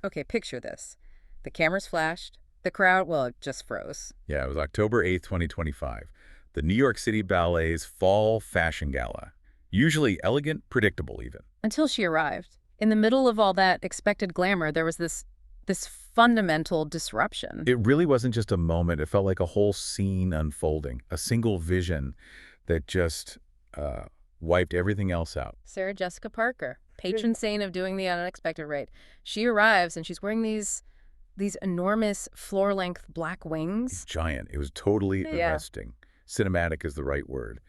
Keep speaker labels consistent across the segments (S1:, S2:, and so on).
S1: Okay, picture this. The cameras flashed. The crowd, well, it just froze.
S2: Yeah, it was October 8th, 2025. The New York City Ballet's Fall Fashion Gala. Usually elegant, predictable even.
S1: Until she arrived. In the middle of all that expected glamour, there was this fundamental disruption.
S2: It really wasn't just a moment. It felt like a whole scene unfolding, a single vision that just wiped everything else out.
S1: Sarah Jessica Parker, patron saint of doing the unexpected right. She arrives and she's wearing these enormous floor-length black wings.
S2: Giant. It was totally arresting. Cinematic is the right word.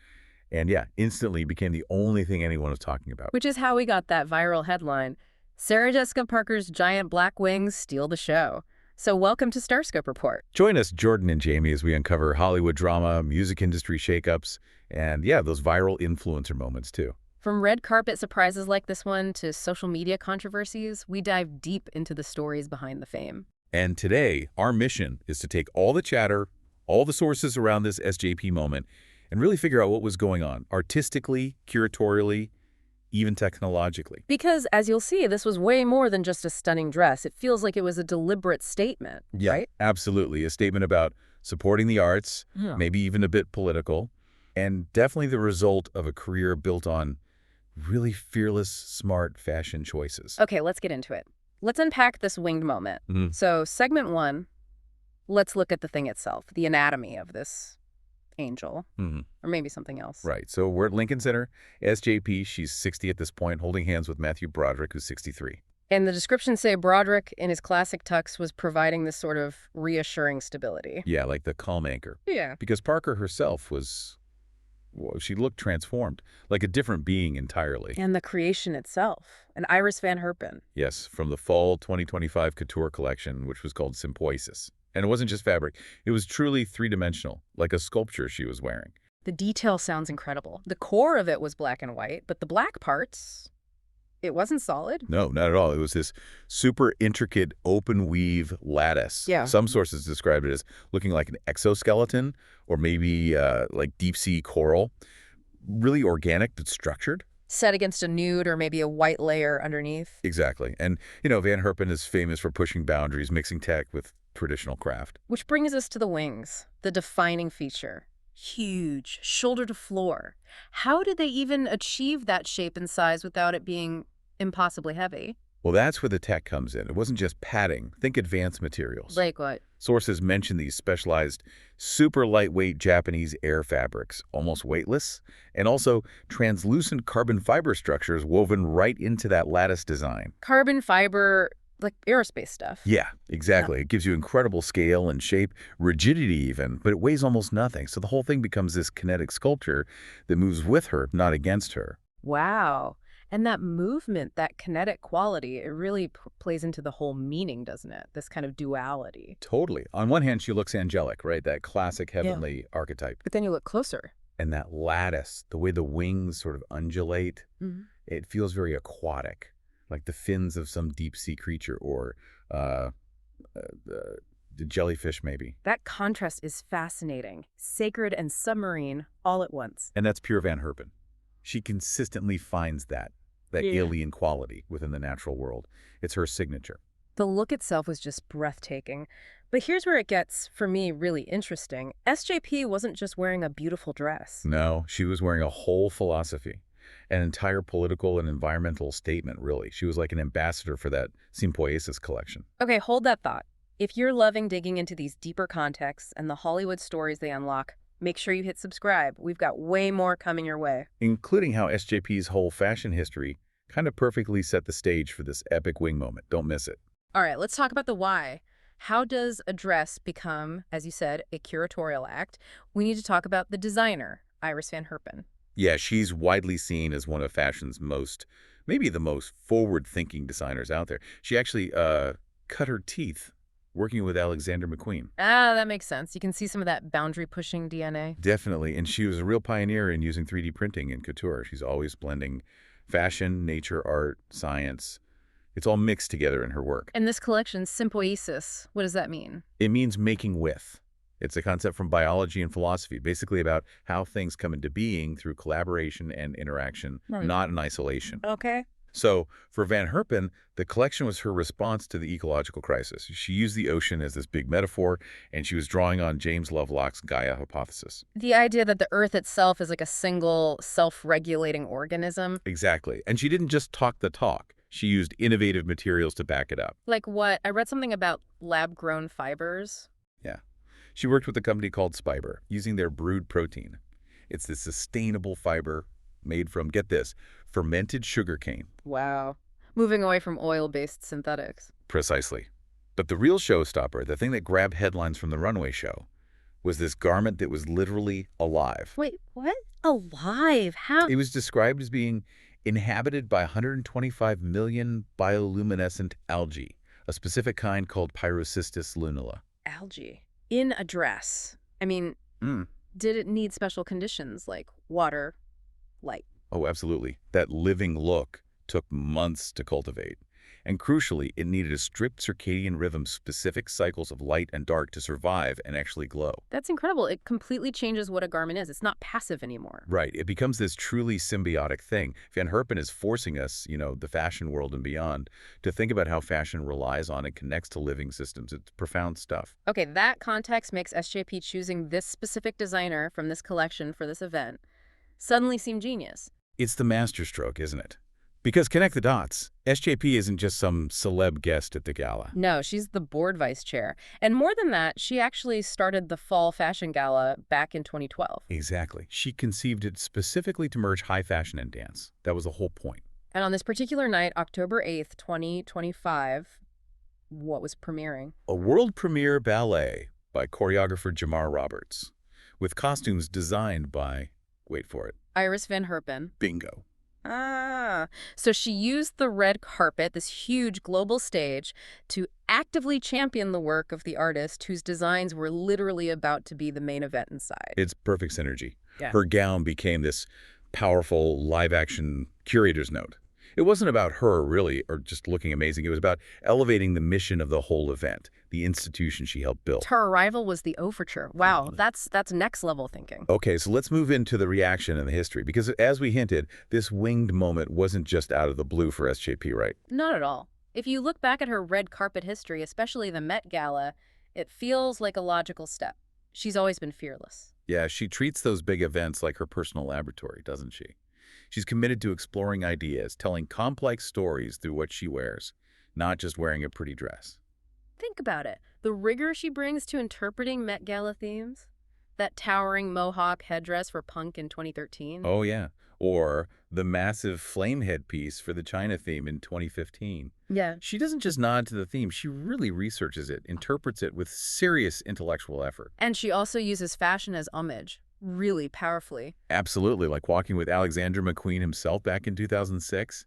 S2: And yeah, instantly became the only thing anyone was talking about.
S1: Which is how we got that viral headline, Sarah Jessica Parker's giant black wings steal the show. So welcome to Starscope Report.
S2: Join us, Jordan and Jamie, as we uncover Hollywood drama, music industry shakeups, and yeah, those viral influencer moments too.
S1: From red carpet surprises like this one to social media controversies, we dive deep into the stories behind the fame.
S2: And today, our mission is to take all the chatter, all the sources around this SJP moment, and really figure out what was going on, artistically, curatorially, even technologically.
S1: Because, as you'll see, this was way more than just a stunning dress. It feels like it was a deliberate statement, right?
S2: Absolutely. A statement about supporting the arts, maybe even a bit political, and definitely the result of a career built on really fearless, smart fashion choices.
S1: Okay, let's get into it. Let's unpack this winged moment. So, segment one, let's look at the thing itself, the anatomy of this angel, or maybe something else.
S2: Right. So we're at Lincoln Center. SJP, she's 60 at this point, holding hands with Matthew Broderick, who's 63.
S1: And the descriptions say Broderick, in his classic tux, was providing this sort of reassuring stability.
S2: Yeah, like the calm anchor.
S1: Yeah.
S2: Because Parker herself was, well, she looked transformed, like a different being entirely.
S1: And the creation itself, an Iris van Herpen.
S2: Yes, from the fall 2025 Couture collection, which was called Sympoiesis. And it wasn't just fabric. It was truly three-dimensional, like a sculpture she was wearing.
S1: The detail sounds incredible. The core of it was black and white, but the black parts, it wasn't solid.
S2: No, not at all. It was this super intricate open weave lattice.
S1: Yeah.
S2: Some sources describe it as looking like an exoskeleton or maybe like deep-sea coral. Really organic but structured.
S1: Set against a nude or maybe a white layer underneath.
S2: Exactly. And, you know, Van Herpen is famous for pushing boundaries, mixing tech with traditional craft.
S1: Which brings us to the wings, the defining feature. Huge, shoulder to floor. How did they even achieve that shape and size without it being impossibly heavy?
S2: Well, that's where the tech comes in. It wasn't just padding. Think advanced materials.
S1: Like what?
S2: Sources mention these specialized, super lightweight Japanese air fabrics, almost weightless, and also translucent carbon fiber structures woven right into that lattice design.
S1: Carbon fiber, like aerospace stuff.
S2: Yeah, exactly. It gives you incredible scale and shape, rigidity even, but it weighs almost nothing. So the whole thing becomes this kinetic sculpture that moves with her, not against her.
S1: Wow. And that movement, that kinetic quality, it really plays into the whole meaning, doesn't it? This kind of duality.
S2: Totally. On one hand, she looks angelic, right? That classic heavenly archetype.
S1: But then you look closer.
S2: And that lattice, the way the wings sort of undulate, it feels very aquatic, like the fins of some deep-sea creature or the jellyfish maybe.
S1: That contrast is fascinating. Sacred and submarine all at once.
S2: And that's pure Van Herpen. She consistently finds that alien quality within the natural world. It's her signature.
S1: The look itself was just breathtaking. But here's where it gets, for me, really interesting. SJP wasn't just wearing a beautiful dress.
S2: No, she was wearing a whole philosophy, an entire political and environmental statement, really. She was like an ambassador for that Sympoiesis collection.
S1: Okay, hold that thought. If you're loving digging into these deeper contexts and the Hollywood stories they unlock, make sure you hit subscribe. We've got way more coming your way.
S2: Including how SJP's whole fashion history kind of perfectly set the stage for this epic wing moment. Don't miss it.
S1: All right, let's talk about the why. How does a dress become, as you said, a curatorial act? We need to talk about the designer, Iris van Herpen.
S2: Yeah, she's widely seen as one of fashion's most, maybe the most forward-thinking designers out there. She actually cut her teeth working with Alexander McQueen.
S1: Ah, that makes sense. You can see some of that boundary-pushing DNA.
S2: Definitely, and she was a real pioneer in using 3D printing in couture. She's always blending fashion, nature, art, science. It's all mixed together in her work.
S1: And this collection, Sympoiesis, what does that mean?
S2: It means making with. It's a concept from biology and philosophy, basically about how things come into being through collaboration and interaction, not in isolation.
S1: Okay.
S2: So for Van Herpen, the collection was her response to the ecological crisis. She used the ocean as this big metaphor, and she was drawing on James Lovelock's Gaia hypothesis.
S1: The idea that the Earth itself is like a single, self-regulating organism.
S2: Exactly. And she didn't just talk the talk. She used innovative materials to back it up.
S1: Like what? I read something about lab-grown fibers.
S2: Yeah. She worked with a company called Spiber, using their brood protein. It's this sustainable fiber made from, get this, fermented sugarcane.
S1: Wow. Moving away from oil-based synthetics.
S2: Precisely. But the real showstopper, the thing that grabbed headlines from the runway show, was this garment that was literally alive.
S1: Wait, what? Alive? How?
S2: It was described as being inhabited by 125 million bioluminescent algae, a specific kind called Pyrocystis lunula.
S1: Algae. In a dress. I mean, did it need special conditions like water, light?
S2: Oh, absolutely. That living look took months to cultivate. And crucially, it needed a strict circadian rhythm-specific cycles of light and dark to survive and actually glow.
S1: That's incredible. It completely changes what a garment is. It's not passive anymore.
S2: Right. It becomes this truly symbiotic thing. Van Herpen is forcing us, the fashion world and beyond, to think about how fashion relies on and connects to living systems. It's profound stuff.
S1: Okay, that context makes SJP choosing this specific designer from this collection for this event suddenly seem genius.
S2: It's the masterstroke, isn't it? Because connect the dots, SJP isn't just some celeb guest at the gala.
S1: No, she's the board vice chair. And more than that, she actually started the Fall Fashion Gala back in 2012.
S2: Exactly. She conceived it specifically to merge high fashion and dance. That was the whole point.
S1: And on this particular night, October 8th, 2025, what was premiering?
S2: A world premiere ballet by choreographer Jamar Roberts, with costumes designed by, wait for it,
S1: Iris van Herpen.
S2: bingo.
S1: Ah, so she used the red carpet, this huge global stage, to actively champion the work of the artist whose designs were literally about to be the main event inside.
S2: It's perfect synergy.
S1: Yeah.
S2: Her gown became this powerful live-action curator's note. It wasn't about her, really, or just looking amazing. It was about elevating the mission of the whole event, the institution she helped build.
S1: Her arrival was the overture. Wow, that's next level thinking.
S2: Okay, so let's move into the reaction and the history, because as we hinted, this winged moment wasn't just out of the blue for SJP, right?
S1: Not at all. If you look back at her red carpet history, especially the Met Gala, it feels like a logical step. She's always been fearless.
S2: Yeah, she treats those big events like her personal laboratory, doesn't she? She's committed to exploring ideas, telling complex stories through what she wears, not just wearing a pretty dress.
S1: Think about it. The rigor she brings to interpreting Met Gala themes. That towering mohawk headdress for punk in 2013.
S2: Oh, yeah. Or the massive flame headpiece for the China theme in 2015.
S1: Yeah.
S2: She doesn't just nod to the theme. She really researches it, interprets it with serious intellectual effort.
S1: And she also uses fashion as homage, really powerfully.
S2: Absolutely, like walking with Alexander McQueen himself back in 2006.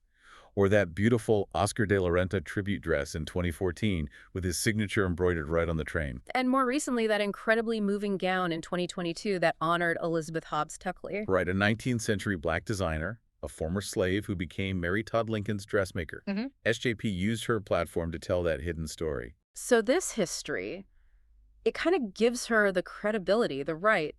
S2: Or that beautiful Oscar de la Renta tribute dress in 2014 with his signature embroidered right on the train.
S1: And more recently, that incredibly moving gown in 2022 that honored Elizabeth Hobbs Tuckley.
S2: Right, a 19th century black designer, a former slave who became Mary Todd Lincoln's dressmaker. SJP used her platform to tell that hidden story.
S1: So this history, it kind of gives her the credibility, the right,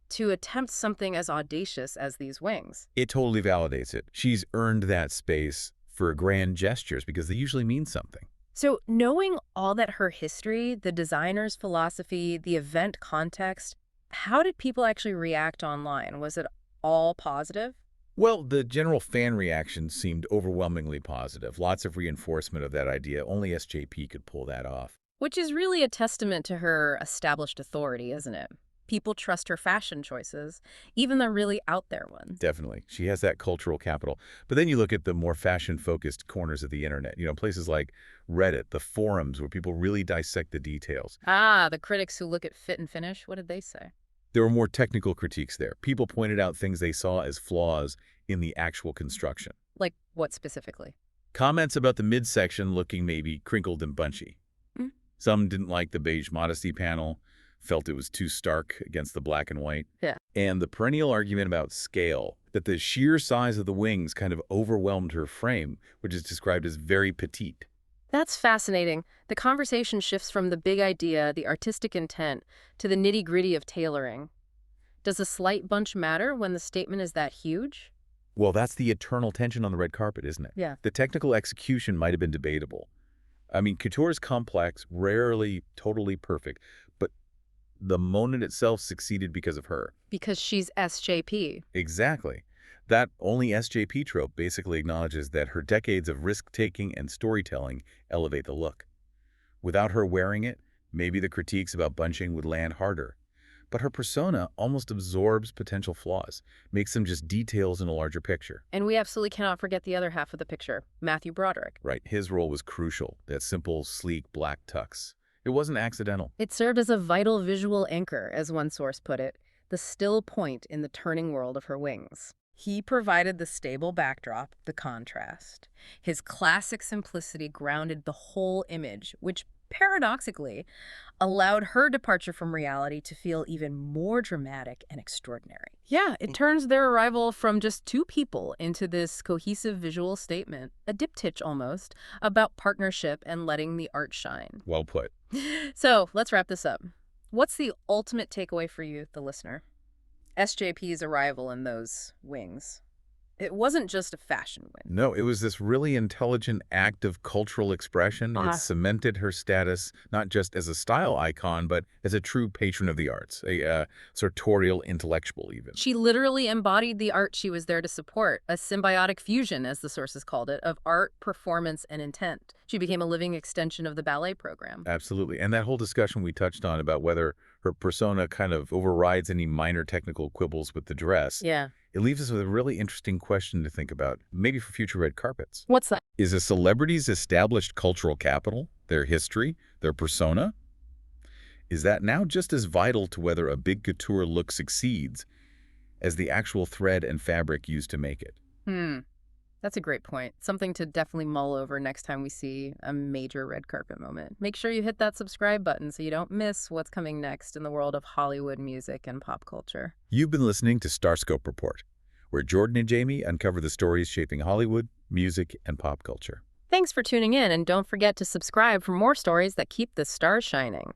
S1: to attempt something as audacious as these wings.
S2: It totally validates it. She's earned that space for grand gestures because they usually mean something.
S1: So knowing all that her history, the designer's philosophy, the event context, how did people actually react online? Was it all positive?
S2: Well, the general fan reaction seemed overwhelmingly positive. Lots of reinforcement of that idea. Only SJP could pull that off.
S1: Which is really a testament to her established authority, isn't it? People trust her fashion choices, even the really out there ones.
S2: Definitely. She has that cultural capital. But then you look at the more fashion-focused corners of the internet, places like Reddit, the forums where people really dissect the details.
S1: Ah, the critics who look at fit and finish, what did they say?
S2: There were more technical critiques there. People pointed out things they saw as flaws in the actual construction.
S1: Like what specifically?
S2: Comments about the midsection looking maybe crinkled and bunchy. Some didn't like the beige modesty panel, felt it was too stark against the black and white.
S1: Yeah.
S2: And the perennial argument about scale, that the sheer size of the wings kind of overwhelmed her frame, which is described as very petite.
S1: That's fascinating. The conversation shifts from the big idea, the artistic intent, to the nitty-gritty of tailoring. Does a slight bunch matter when the statement is that huge?
S2: Well, that's the eternal tension on the red carpet, isn't it?
S1: Yeah.
S2: The technical execution might have been debatable. I mean, couture is complex, rarely totally perfect, but the moment itself succeeded because of her.
S1: Because she's SJP.
S2: Exactly. That only SJP trope basically acknowledges that her decades of risk-taking and storytelling elevate the look. Without her wearing it, maybe the critiques about bunching would land harder. But her persona almost absorbs potential flaws, makes them just details in a larger picture.
S1: And we absolutely cannot forget the other half of the picture, Matthew Broderick.
S2: Right, his role was crucial, that simple, sleek black tux. It wasn't accidental.
S1: It served as a vital visual anchor, as one source put it, the still point in the turning world of her wings. He provided the stable backdrop, the contrast. His classic simplicity grounded the whole image, which paradoxically allowed her departure from reality to feel even more dramatic and extraordinary. Yeah, it turns their arrival from just two people into this cohesive visual statement, a diptych almost, about partnership and letting the art shine.
S2: Well put.
S1: So let's wrap this up. What's the ultimate takeaway for you, the listener? SJP's arrival in those wings. It wasn't just a fashion win.
S2: No, it was this really intelligent act of cultural expression. It cemented her status not just as a style icon, but as a true patron of the arts, a sartorial intellectual even.
S1: She literally embodied the art she was there to support, a symbiotic fusion, as the sources called it, of art, performance, and intent. She became a living extension of the ballet program.
S2: Absolutely. And that whole discussion we touched on about whether her persona kind of overrides any minor technical quibbles with the dress.
S1: Yeah.
S2: It leaves us with a really interesting question to think about, maybe for future red carpets.
S1: What's that?
S2: Is a celebrity's established cultural capital, their history, their persona, is that now just as vital to whether a big couture look succeeds as the actual thread and fabric used to make it?
S1: That's a great point. Something to definitely mull over next time we see a major red carpet moment. Make sure you hit that subscribe button so you don't miss what's coming next in the world of Hollywood music and pop culture.
S2: You've been listening to Starscope Report, where Jordan and Jamie uncover the stories shaping Hollywood, music, and pop culture.
S1: Thanks for tuning in, and don't forget to subscribe for more stories that keep the stars shining.